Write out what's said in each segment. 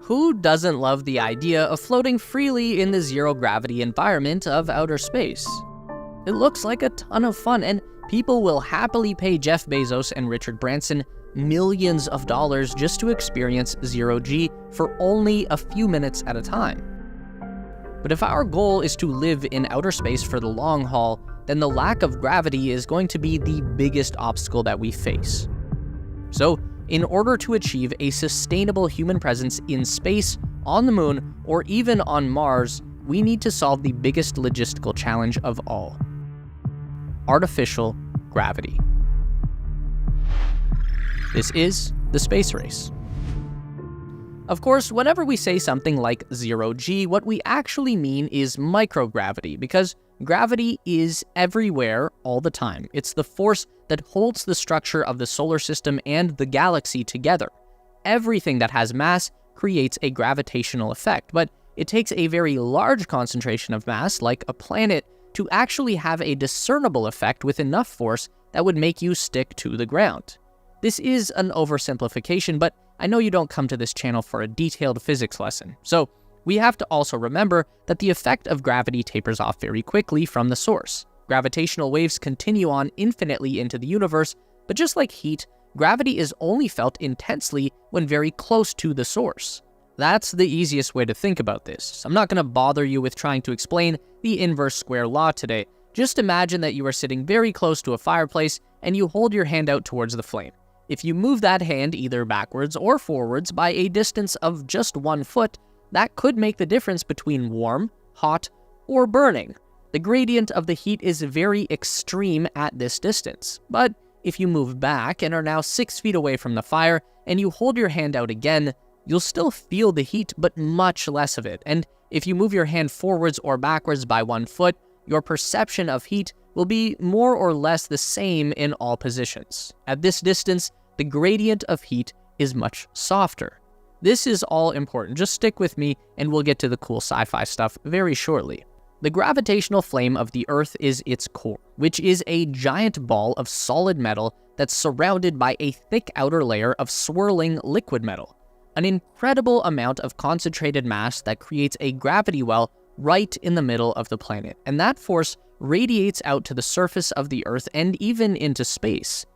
Who doesn't love the idea of floating freely in the zero-gravity environment of outer space? It looks like a ton of fun, and people will happily pay Jeff Bezos and Richard Branson millions of dollars just to experience zero-G for only a few minutes at a time. But if our goal is to live in outer space for the long haul, then the lack of gravity is going to be the biggest obstacle that we face. So, in order to achieve a sustainable human presence in space, on the moon, or even on Mars, we need to solve the biggest logistical challenge of all: artificial gravity. This is the space race. Of course, whenever we say something like zero-G, what we actually mean is microgravity, because gravity is everywhere all the time. It's the force that holds the structure of the solar system and the galaxy together. Everything that has mass creates a gravitational effect, but it takes a very large concentration of mass, like a planet, to actually have a discernible effect with enough force that would make you stick to the ground. This is an oversimplification, but I know you don't come to this channel for a detailed physics lesson, so we have to also remember that the effect of gravity tapers off very quickly from the source. Gravitational waves continue on infinitely into the universe, but just like heat, gravity is only felt intensely when very close to the source. That's the easiest way to think about this. I'm not going to bother you with trying to explain the inverse square law today. Just imagine that you are sitting very close to a fireplace and you hold your hand out towards the flame. If you move that hand either backwards or forwards by a distance of just 1 foot, that could make the difference between warm, hot, or burning. The gradient of the heat is very extreme at this distance. But if you move back and are now 6 feet away from the fire and you hold your hand out again, you'll still feel the heat, but much less of it. And if you move your hand forwards or backwards by 1 foot, your perception of heat will be more or less the same in all positions. At this distance, the gradient of heat is much softer. This is all important. Just stick with me and we'll get to the cool sci-fi stuff very shortly. The gravitational flame of the Earth is its core, which is a giant ball of solid metal that's surrounded by a thick outer layer of swirling liquid metal. An incredible amount of concentrated mass that creates a gravity well right in the middle of the planet, and that force radiates out to the surface of the Earth and even into space.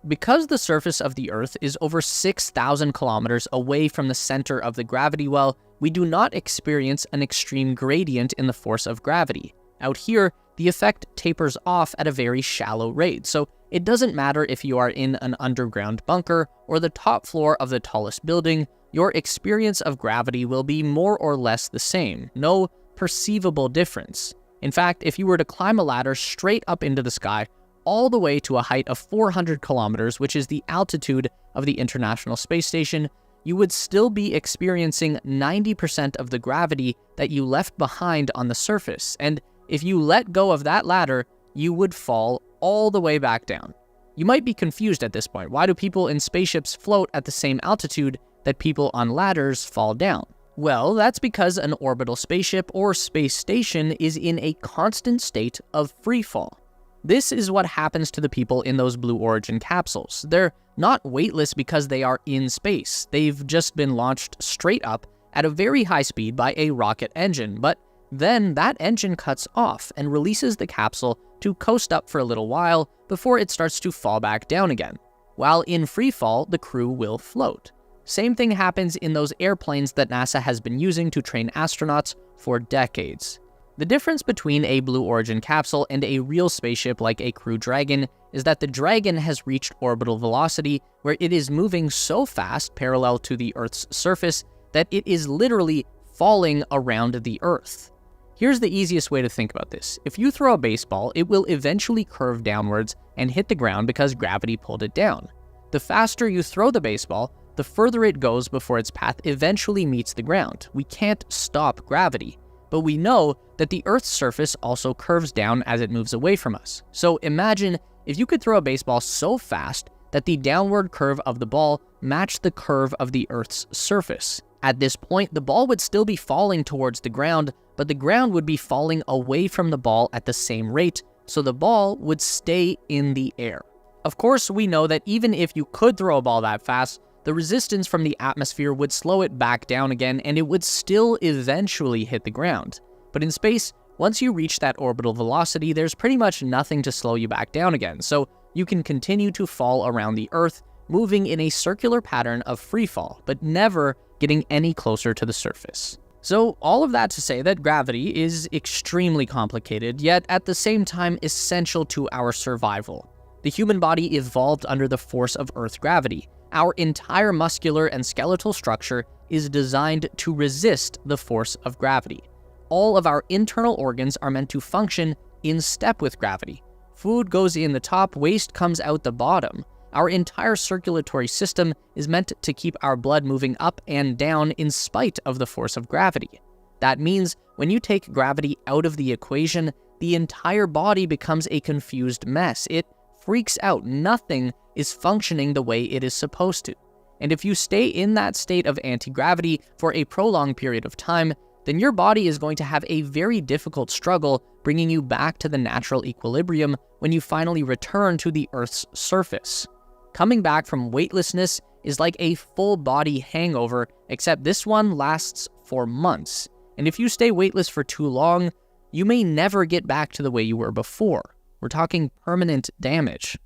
Because the surface of the Earth is over 6,000 kilometers away from the center of the gravity well, we do not experience an extreme gradient in the force of gravity. Out here, the effect tapers off at a very shallow rate, so it doesn't matter if you are in an underground bunker or the top floor of the tallest building, your experience of gravity will be more or less the same. No perceivable difference. In fact, if you were to climb a ladder straight up into the sky, all the way to a height of 400 kilometers, which is the altitude of the International Space Station, you would still be experiencing 90% of the gravity that you left behind on the surface. And if you let go of that ladder, you would fall all the way back down. You might be confused at this point. Why do people in spaceships float at the same altitude that people on ladders fall down? Well, that's because an orbital spaceship or space station is in a constant state of free fall. This is what happens to the people in those Blue Origin capsules. They're not weightless because they are in space. They've just been launched straight up at a very high speed by a rocket engine, but then that engine cuts off and releases the capsule to coast up for a little while before it starts to fall back down again. While in free fall, the crew will float. Same thing happens in those airplanes that NASA has been using to train astronauts for decades. The difference between a Blue Origin capsule and a real spaceship like a Crew Dragon is that the Dragon has reached orbital velocity where it is moving so fast parallel to the Earth's surface that it is literally falling around the Earth. Here's the easiest way to think about this. If you throw a baseball, it will eventually curve downwards and hit the ground because gravity pulled it down. The faster you throw the baseball, the further it goes before its path eventually meets the ground. We can't stop gravity. But we know that the Earth's surface also curves down as it moves away from us. So imagine if you could throw a baseball so fast that the downward curve of the ball matched the curve of the Earth's surface. At this point, the ball would still be falling towards the ground, but the ground would be falling away from the ball at the same rate, so the ball would stay in the air. Of course, we know that even if you could throw a ball that fast, the resistance from the atmosphere would slow it back down again, and it would still eventually hit the ground. But in space, once you reach that orbital velocity, there's pretty much nothing to slow you back down again, so you can continue to fall around the Earth, moving in a circular pattern of free fall, but never getting any closer to the surface. So all of that to say that gravity is extremely complicated, yet at the same time essential to our survival. The human body evolved under the force of Earth's gravity. Our entire muscular and skeletal structure is designed to resist the force of gravity. All of our internal organs are meant to function in step with gravity. Food goes in the top, waste comes out the bottom. Our entire circulatory system is meant to keep our blood moving up and down in spite of the force of gravity. That means when you take gravity out of the equation, the entire body becomes a confused mess. It freaks out. Nothing is functioning the way it is supposed to. And if you stay in that state of anti-gravity for a prolonged period of time, then your body is going to have a very difficult struggle bringing you back to the natural equilibrium when you finally return to the Earth's surface. Coming back from weightlessness is like a full-body hangover, except this one lasts for months. And if you stay weightless for too long, you may never get back to the way you were before. We're talking permanent damage.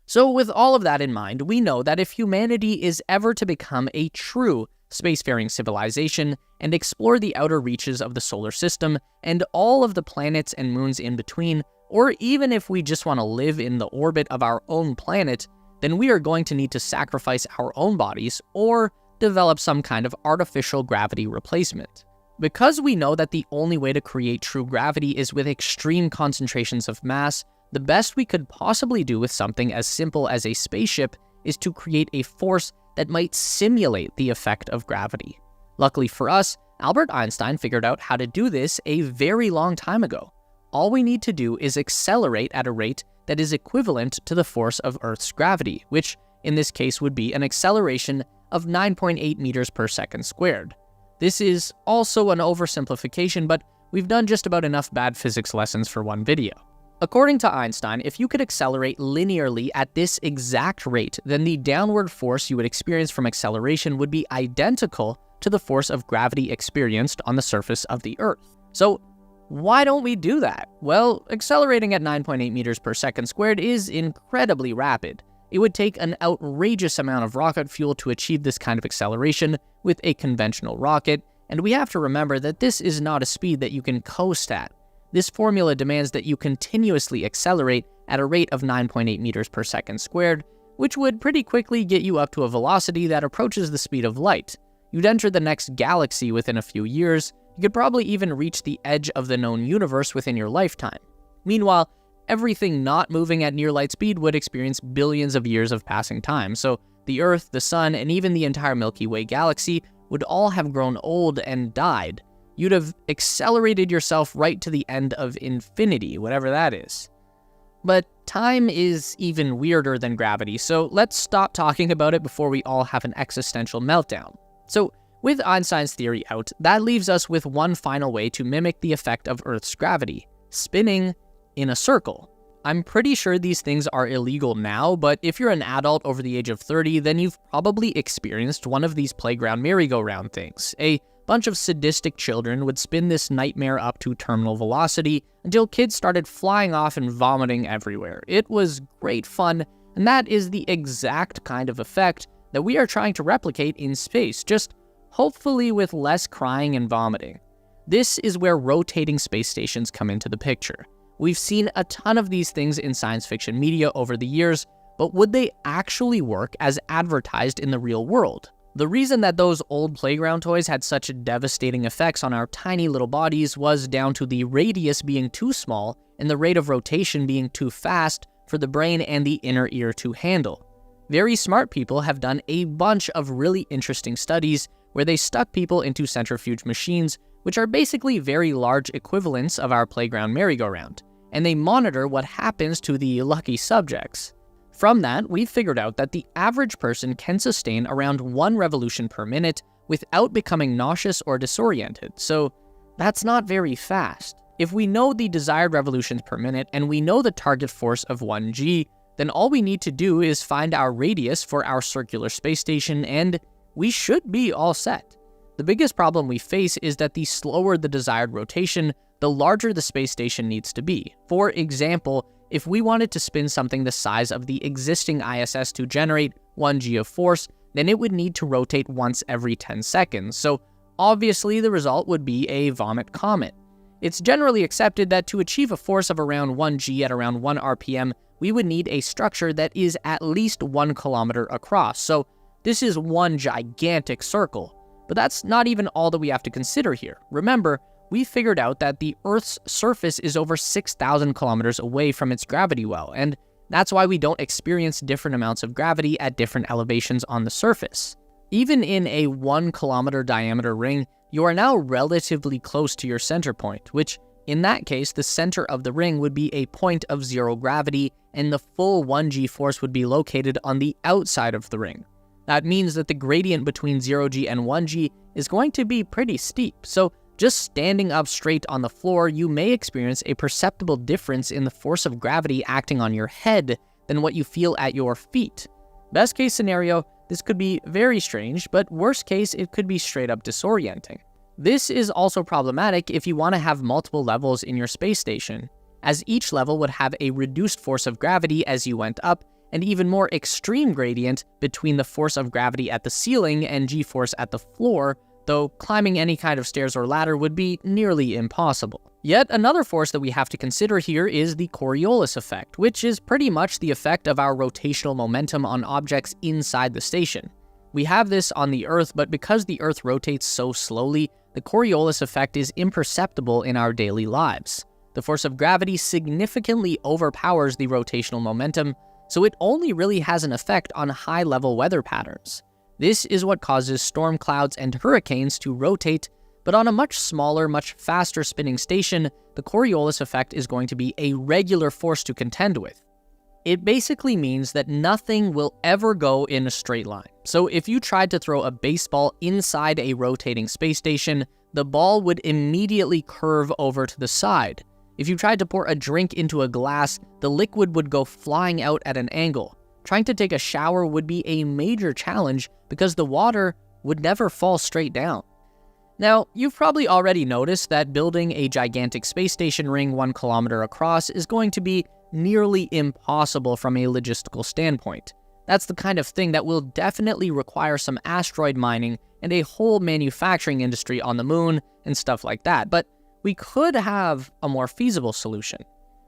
So with all of that in mind, we know that if humanity is ever to become a true spacefaring civilization and explore the outer reaches of the solar system and all of the planets and moons in between, or even if we just want to live in the orbit of our own planet, then we are going to need to sacrifice our own bodies or develop some kind of artificial gravity replacement. Because we know that the only way to create true gravity is with extreme concentrations of mass, the best we could possibly do with something as simple as a spaceship is to create a force that might simulate the effect of gravity. Luckily for us, Albert Einstein figured out how to do this a very long time ago. All we need to do is accelerate at a rate that is equivalent to the force of Earth's gravity, which in this case would be an acceleration of 9.8 meters per second squared. This is also an oversimplification, but we've done just about enough bad physics lessons for one video. According to Einstein, if you could accelerate linearly at this exact rate, then the downward force you would experience from acceleration would be identical to the force of gravity experienced on the surface of the Earth. So why don't we do that? Well, accelerating at 9.8 meters per second squared is incredibly rapid. It would take an outrageous amount of rocket fuel to achieve this kind of acceleration with a conventional rocket, and we have to remember that this is not a speed that you can coast at. This formula demands that you continuously accelerate at a rate of 9.8 meters per second squared, which would pretty quickly get you up to a velocity that approaches the speed of light. You'd enter the next galaxy within a few years. You could probably even reach the edge of the known universe within your lifetime. Meanwhile, everything not moving at near light speed would experience billions of years of passing time, so the Earth, the Sun, and even the entire Milky Way galaxy would all have grown old and died. You'd have accelerated yourself right to the end of infinity, whatever that is. But time is even weirder than gravity, so let's stop talking about it before we all have an existential meltdown. So, with Einstein's theory out, that leaves us with one final way to mimic the effect of Earth's gravity: spinning in a circle. I'm pretty sure these things are illegal now, but if you're an adult over the age of 30, then you've probably experienced one of these playground merry-go-round things. A bunch of sadistic children would spin this nightmare up to terminal velocity until kids started flying off and vomiting everywhere. It was great fun, and that is the exact kind of effect that we are trying to replicate in space, just hopefully with less crying and vomiting. This is where rotating space stations come into the picture. We've seen a ton of these things in science fiction media over the years, but would they actually work as advertised in the real world? The reason that those old playground toys had such devastating effects on our tiny little bodies was down to the radius being too small and the rate of rotation being too fast for the brain and the inner ear to handle. Very smart people have done a bunch of really interesting studies where they stuck people into centrifuge machines, which are basically very large equivalents of our playground merry-go-round, and they monitor what happens to the lucky subjects. From that, we've figured out that the average person can sustain around 1 revolution per minute without becoming nauseous or disoriented, so that's not very fast. If we know the desired revolutions per minute and we know the target force of 1g, then all we need to do is find our radius for our circular space station, and we should be all set. The biggest problem we face is that the slower the desired rotation, the larger the space station needs to be. For example, if we wanted to spin something the size of the existing ISS to generate 1g of force, then it would need to rotate once every 10 seconds, so obviously the result would be a vomit comet. It's generally accepted that to achieve a force of around 1g at around 1 RPM, we would need a structure that is at least 1 kilometer across, so this is one gigantic circle. But that's not even all that we have to consider here. Remember, we figured out that the Earth's surface is over 6,000 kilometers away from its gravity well, and that's why we don't experience different amounts of gravity at different elevations on the surface. Even in a 1 kilometer diameter ring, you are now relatively close to your center point, which in that case, the center of the ring would be a point of zero gravity, and the full 1g force would be located on the outside of the ring. That means that the gradient between 0g and 1g is going to be pretty steep, so just standing up straight on the floor, you may experience a perceptible difference in the force of gravity acting on your head than what you feel at your feet. Best case scenario, this could be very strange, but worst case, it could be straight up disorienting. This is also problematic if you want to have multiple levels in your space station, as each level would have a reduced force of gravity as you went up, and even more extreme gradient between the force of gravity at the ceiling and g-force at the floor, though climbing any kind of stairs or ladder would be nearly impossible. Yet another force that we have to consider here is the Coriolis effect, which is pretty much the effect of our rotational momentum on objects inside the station. We have this on the Earth, but because the Earth rotates so slowly, the Coriolis effect is imperceptible in our daily lives. The force of gravity significantly overpowers the rotational momentum, so it only really has an effect on high-level weather patterns. This is what causes storm clouds and hurricanes to rotate, but on a much smaller, much faster spinning station, the Coriolis effect is going to be a regular force to contend with. It basically means that nothing will ever go in a straight line. So if you tried to throw a baseball inside a rotating space station, the ball would immediately curve over to the side. If you tried to pour a drink into a glass, the liquid would go flying out at an angle. Trying to take a shower would be a major challenge because the water would never fall straight down. Now, you've probably already noticed that building a gigantic space station ring 1 kilometer across is going to be nearly impossible from a logistical standpoint. That's the kind of thing that will definitely require some asteroid mining and a whole manufacturing industry on the moon and stuff like that, but we could have a more feasible solution.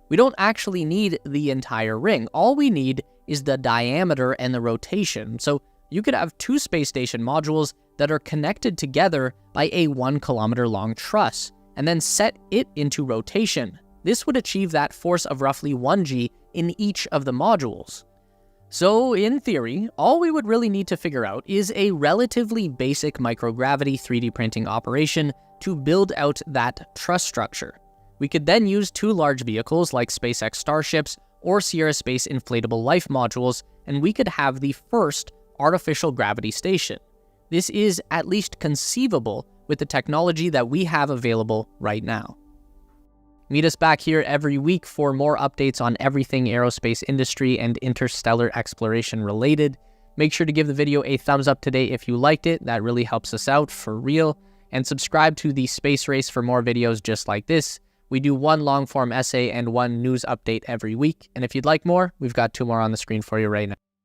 We don't actually need the entire ring. All we need is the diameter and the rotation. So you could have 2 space station modules that are connected together by a 1 kilometer long truss, and then set it into rotation. This would achieve that force of roughly 1g in each of the modules. So in theory, all we would really need to figure out is a relatively basic microgravity 3D printing operation to build out that truss structure. We could then use 2 large vehicles like SpaceX Starships or Sierra Space inflatable life modules, and we could have the first artificial gravity station. This is at least conceivable with the technology that we have available right now. Meet us back here every week for more updates on everything aerospace industry and interstellar exploration related. Make sure to give the video a thumbs up today if you liked it. That really helps us out for real. And subscribe to the Space Race for more videos just like this. We do 1 long-form essay and 1 news update every week. And if you'd like more, we've got 2 more on the screen for you right now.